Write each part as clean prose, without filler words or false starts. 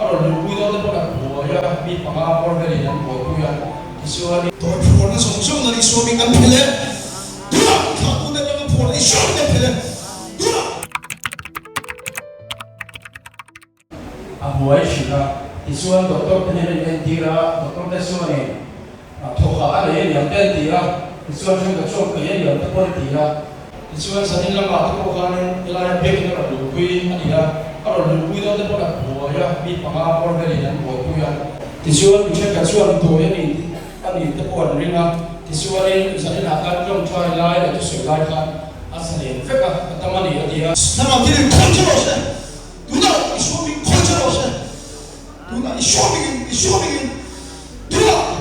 rồi lưu quy đó nó là của ya bị phá bỏ cái này của tôi ya Isua ni tôi phun nó sống sống là Isua mình ăn phê đúng không thằng tôi đây nó phun Isua mình ăn phê đúng không buổi chiều Isua doctor cái này là tira doctor cái Isua này thuộc hạ này là cái tira Isua chúng ta chọn cái này là cái tira Isua sau này là mà tôi có cái là biết cái là lưu quy anh ya rồi lưu quy đó nó là của ya bị phá bỏ cái này của tôi ya Isua mình sẽ cái Isua tôi này anh nhìn tập quần riêng à, thì xưa đây giờ đây là các trong trai lai để cho sửa lai khác, anh sẽ liền phép à, tâm anh đi đi à. Nam Nam thì con chưa rồi, đúng không? Isua mình con chưa rồi, đúng không? Isua mình, đúng không?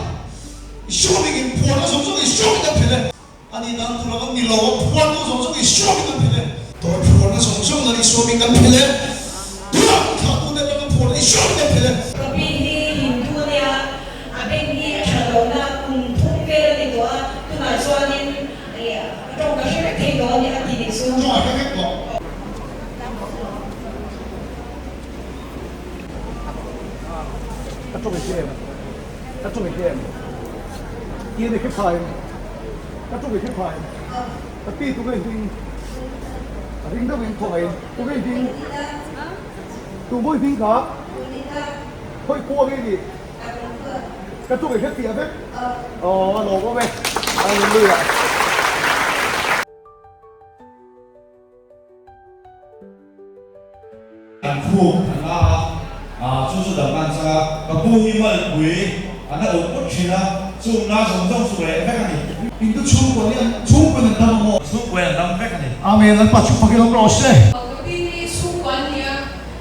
Isua mình phun nó sống sống Isua mình ăn phê anh đi đang thu làm mình lâu phun nó sống sống Isua mình ăn phê tôi phun nó sống sống là Isua mình ăn phê đúng không? thằng tôi đây nó phun Isua mình ăn phê các trung cái game kia này cái phải các trung cái phải tapi tu cái gì ring đâu mình thôi tu cái gì tu mỗi gì cả thôi qua cái gì các trung cái tiệm đấy lỗ có về anh đi lại phu là chú đầm ăn sa và phu hi mà quý anh đã ổn cốt chuyện là chú na sống trong số này phép này mình cứ chú của nên chú của nên tâm mồ chú quen lắm phép này amen anh bắt chú phải cái lòng rõ xe Kapi ni sukan niya,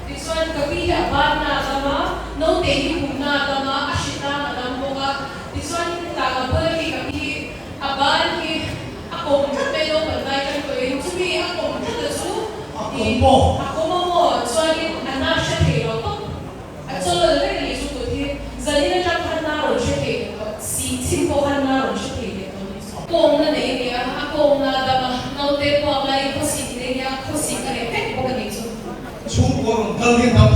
tisuan kapi aban na tama, no tehi na tama, ashita na tamboka, tisuan tagabal ki kapi aban ki ako pero balay kan ko yung sumi ako matasu ako mo suan anak siya kayo to at so lalay ni su ko ti zali na jang na ro siya kayo si simpo na ro siya kayo kung na niya ako na tama no te po ay ko si niya ko si kare pe ko ni su chú của thằng thân thiên học